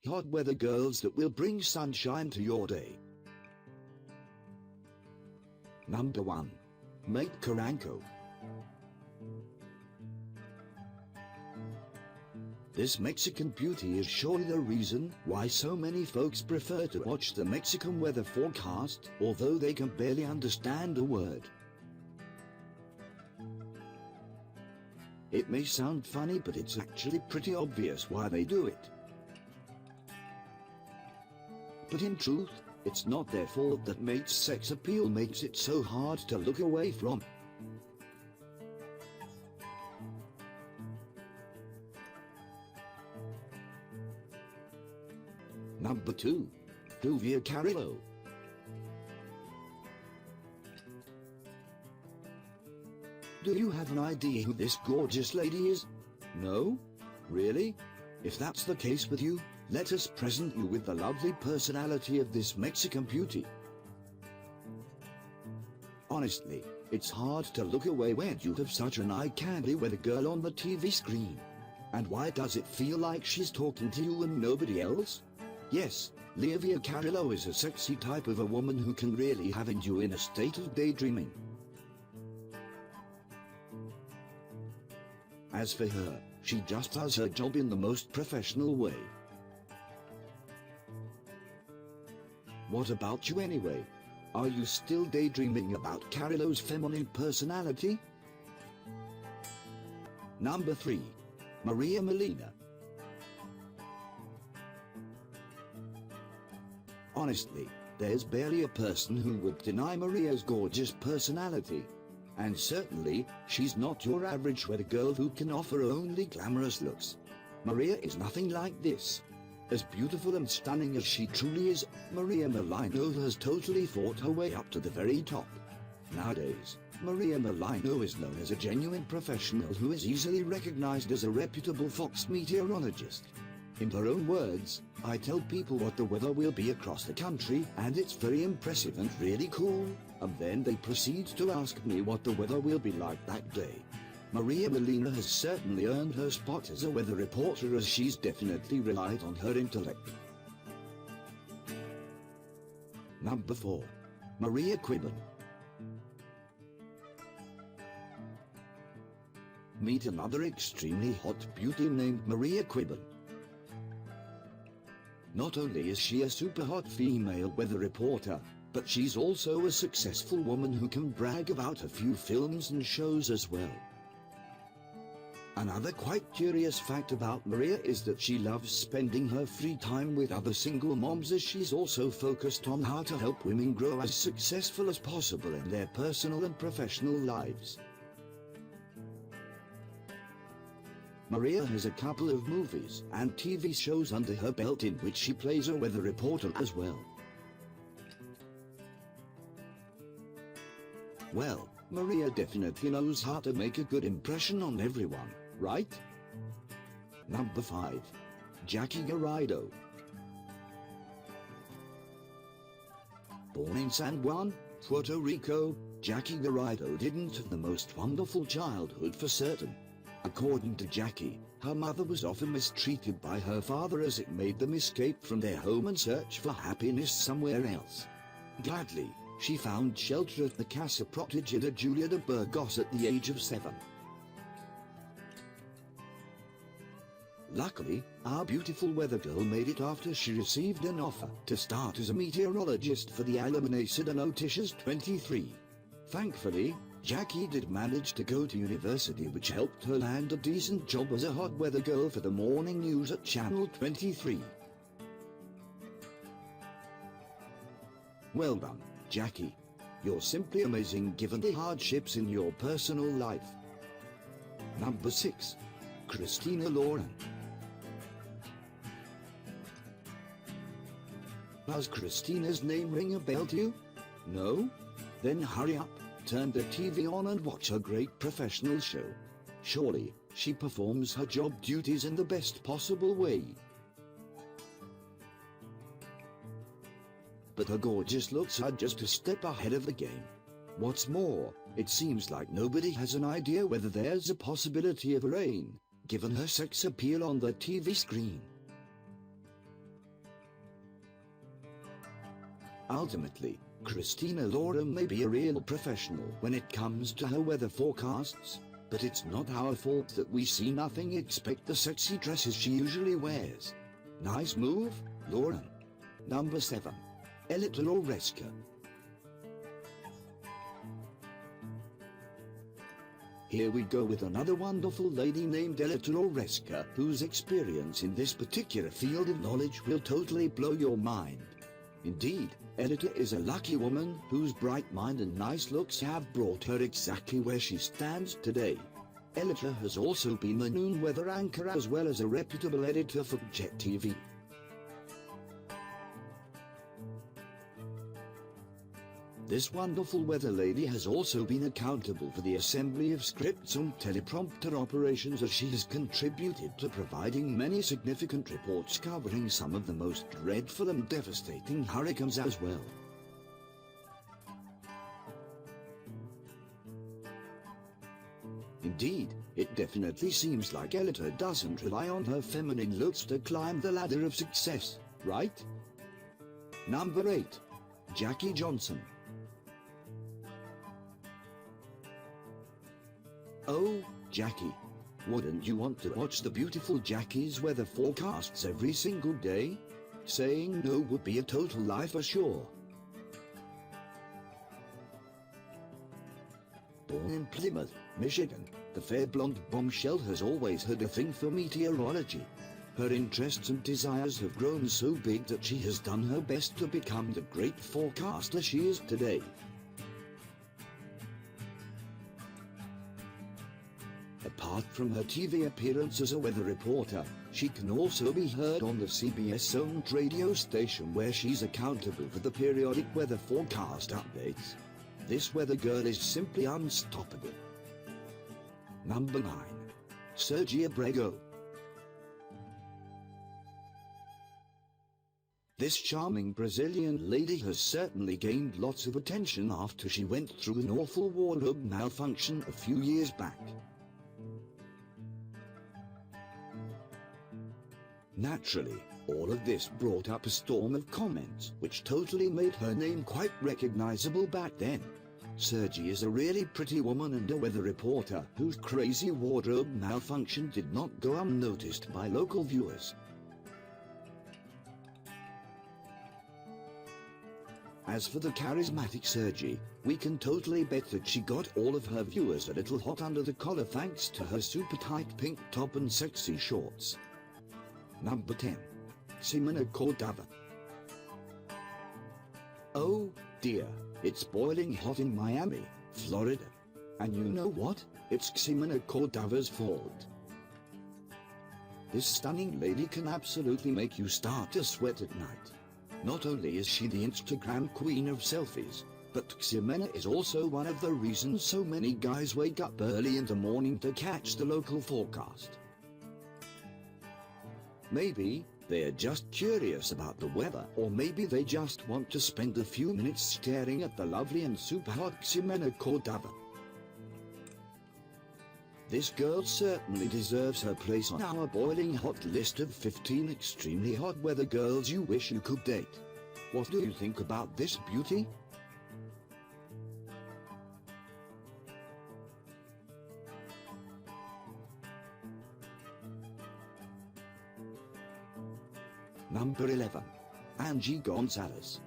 hot weather girls that will bring sunshine to your day. Number 1. MAYTE CARRANCO. This Mexican beauty is surely the reason why so many folks prefer to watch the Mexican weather forecast, although they can barely understand a word. It may sound funny, but it's actually pretty obvious why they do it. But in truth, it's not their fault that MAYTE's sex appeal makes it so hard to look away from. Number 2. LLUVIA CARRILLO. Do you have an idea who this gorgeous lady is? No? Really? If that's the case with you, let us present you with the lovely personality of this Mexican beauty. Honestly, it's hard to look away when you have such an eye candy weather girl on the TV screen. And why does it feel like she's talking to you and nobody else? Yes, LLUVIA CARRILLO is a sexy type of a woman who can really have you in a state of daydreaming. As for her, she just does her job in the most professional way. What about you anyway? Are you still daydreaming about Carrillo's feminine personality? Number 3. Maria Molina. Honestly, there's barely a person who would deny Maria's gorgeous personality. And certainly, she's not your average weather girl who can offer only glamorous looks. Maria is nothing like this. As beautiful and stunning as she truly is, Maria Molina has totally fought her way up to the very top. Nowadays, Maria Molina is known as a genuine professional who is easily recognized as a reputable Fox meteorologist. In her own words, I tell people what the weather will be across the country, and it's very impressive and really cool, and then they proceed to ask me what the weather will be like that day. Maria Molina has certainly earned her spot as a weather reporter, as she's definitely relied on her intellect. Number 4. Maria QUIBAN. Meet another extremely hot beauty named Maria QUIBAN. Not only is she a super hot female weather reporter, but she's also a successful woman who can brag about a few films and shows as well. Another quite curious fact about Maria is that she loves spending her free time with other single moms, as she's also focused on how to help women grow as successful as possible in their personal and professional lives. Maria has a couple of movies and TV shows under her belt in which she plays a weather reporter as well. Well, Maria definitely knows how to make a good impression on everyone, right? Number 5. Jackie Garrido. Born in San Juan, Puerto Rico, Jackie Garrido didn't have the most wonderful childhood for certain. According to Jackie, her mother was often mistreated by her father, as it made them escape from their home and search for happiness somewhere else. Gladly, she found shelter at the Casa Protegida Julia de Burgos at the age of 7. Luckily, our beautiful weather girl made it after she received an offer to start as a meteorologist for the Aluminacida Noticias 23. Thankfully, Jackie did manage to go to university, which helped her land a decent job as a hot weather girl for the morning news at Channel 23. Well done, Jackie. You're simply amazing given the hardships in your personal life. Number 6. Christina Loren. Does Christina's name ring a bell to you? No? Then hurry up, turn the TV on and watch her great professional show. Surely, she performs her job duties in the best possible way. But her gorgeous looks are just a step ahead of the game. What's more, it seems like nobody has an idea whether there's a possibility of rain, given her sex appeal on the TV screen. Ultimately, Christina Loren may be a real professional when it comes to her weather forecasts, but it's not our fault that we see nothing except the sexy dresses she usually wears. Nice move, Loren. Number 7. ELITA LORESCA. Here we go with another wonderful lady named ELITA LORESCA, whose experience in this particular field of knowledge will totally blow your mind. Indeed, ELITA is a lucky woman whose bright mind and nice looks have brought her exactly where she stands today. ELITA has also been a noon weather anchor as well as a reputable editor for Jet TV. This wonderful weather lady has also been accountable for the assembly of scripts and teleprompter operations, as she has contributed to providing many significant reports covering some of the most dreadful and devastating hurricanes as well. Indeed, it definitely seems like ELITA doesn't rely on her feminine looks to climb the ladder of success, right? Number 8. Jackie Johnson. Oh, Jackie. Wouldn't you want to watch the beautiful Jackie's weather forecasts every single day? Saying no would be a total lie for sure. Born in Plymouth, Michigan, the fair blonde bombshell has always had a thing for meteorology. Her interests and desires have grown so big that she has done her best to become the great forecaster she is today. Apart from her TV appearance as a weather reporter, she can also be heard on the CBS-owned radio station where she's accountable for the periodic weather forecast updates. This weather girl is simply unstoppable. Number 9. Sergi Abrego. This charming Brazilian lady has certainly gained lots of attention after she went through an awful wardrobe malfunction a few years back. Naturally, all of this brought up a storm of comments which totally made her name quite recognizable back then. Sergi is a really pretty woman and a weather reporter whose crazy wardrobe malfunction did not go unnoticed by local viewers. As for the charismatic Sergi, we can totally bet that she got all of her viewers a little hot under the collar thanks to her super tight pink top and sexy shorts. Number 10. XIMENA Cordova. Oh, dear, it's boiling hot in Miami, Florida. And you know what? It's XIMENA Cordova's fault. This stunning lady can absolutely make you start to sweat at night. Not only is she the Instagram queen of selfies, but XIMENA is also one of the reasons so many guys wake up early in the morning to catch the local forecast. Maybe they're just curious about the weather, or maybe they just want to spend a few minutes staring at the lovely and super hot XIMENA Cordova. This girl certainly deserves her place on our boiling hot list of 15 extremely hot weather girls you wish you could date. What do you think about this beauty? Number 11. Angie Gonzalez.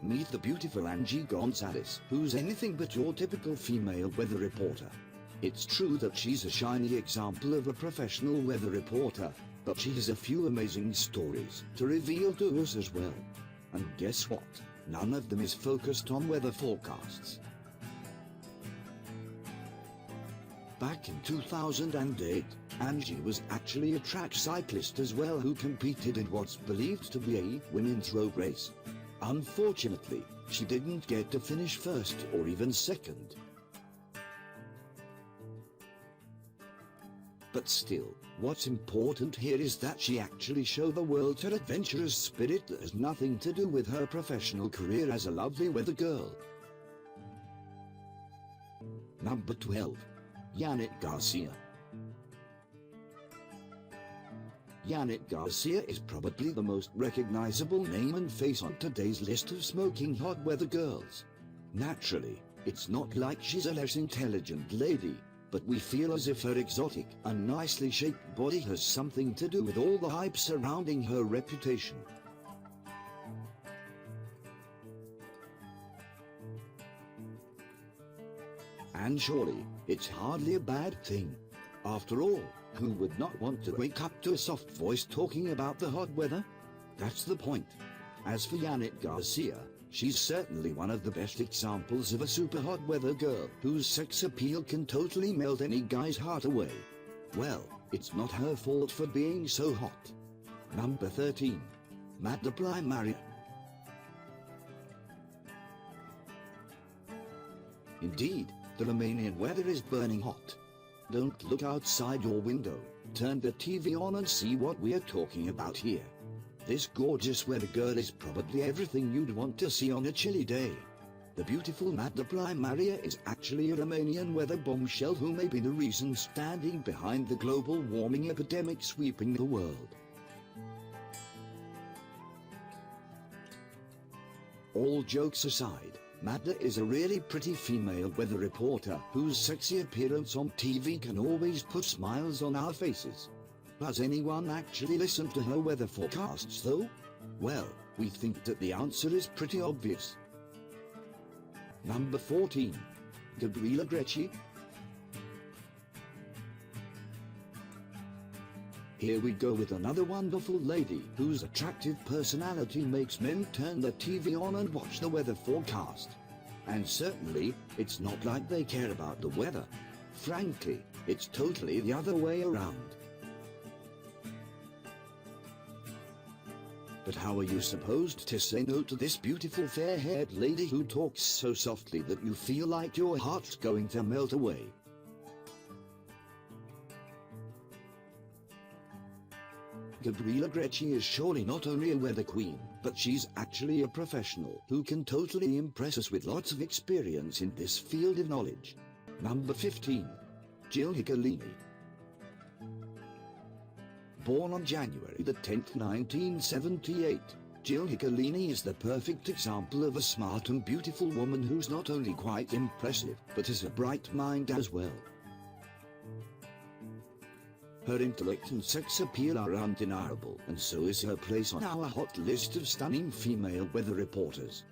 Meet the beautiful Angie Gonzalez, who's anything but your typical female weather reporter. It's true that she's a shiny example of a professional weather reporter, but she has a few amazing stories to reveal to us as well. And guess what? None of them is focused on weather forecasts. Back in 2008, Angie was actually a track cyclist as well who competed in what's believed to be a women's road race. Unfortunately, she didn't get to finish first or even second. But still, what's important here is that she actually showed the world her adventurous spirit that has nothing to do with her professional career as a lovely weather girl. Number 12. YANET Garcia. Yanet Garcia is probably the most recognizable name and face on today's list of smoking hot weather girls. Naturally, it's not like she's a less intelligent lady, but we feel as if her exotic and nicely shaped body has something to do with all the hype surrounding her reputation. And surely, it's hardly a bad thing. After all, who would not want to wake up to a soft voice talking about the hot weather? That's the point. As for Yanet Garcia, she's certainly one of the best examples of a super hot weather girl whose sex appeal can totally melt any guy's heart away. Well, it's not her fault for being so hot. Number 13. MAGDA PALIMARIU. Indeed, the Romanian weather is burning hot. Don't look outside your window, turn the TV on and see what we're talking about here. This gorgeous weather girl is probably everything you'd want to see on a chilly day. The beautiful MAGDA PALIMARIU is actually a Romanian weather bombshell who may be the reason standing behind the global warming epidemic sweeping the world. All jokes aside, MAGDA is a really pretty female weather reporter whose sexy appearance on TV can always put smiles on our faces. Does anyone actually listen to her weather forecasts though? Well, we think that the answer is pretty obvious. Number 14. GABRIELA GRECHI. Here we go with another wonderful lady whose attractive personality makes men turn the TV on and watch the weather forecast. And certainly, it's not like they care about the weather. Frankly, it's totally the other way around. But how are you supposed to say no to this beautiful fair-haired lady who talks so softly that you feel like your heart's going to melt away? GABRIELA GRECHI is surely not only a weather queen, but she's actually a professional who can totally impress us with lots of experience in this field of knowledge. Number 15. NICOLINI. Born on January the 10th, 1978, NICOLINI is the perfect example of a smart and beautiful woman who's not only quite impressive, but has a bright mind as well. Her intellect and sex appeal are undeniable, and so is her place on our hot list of stunning female weather reporters.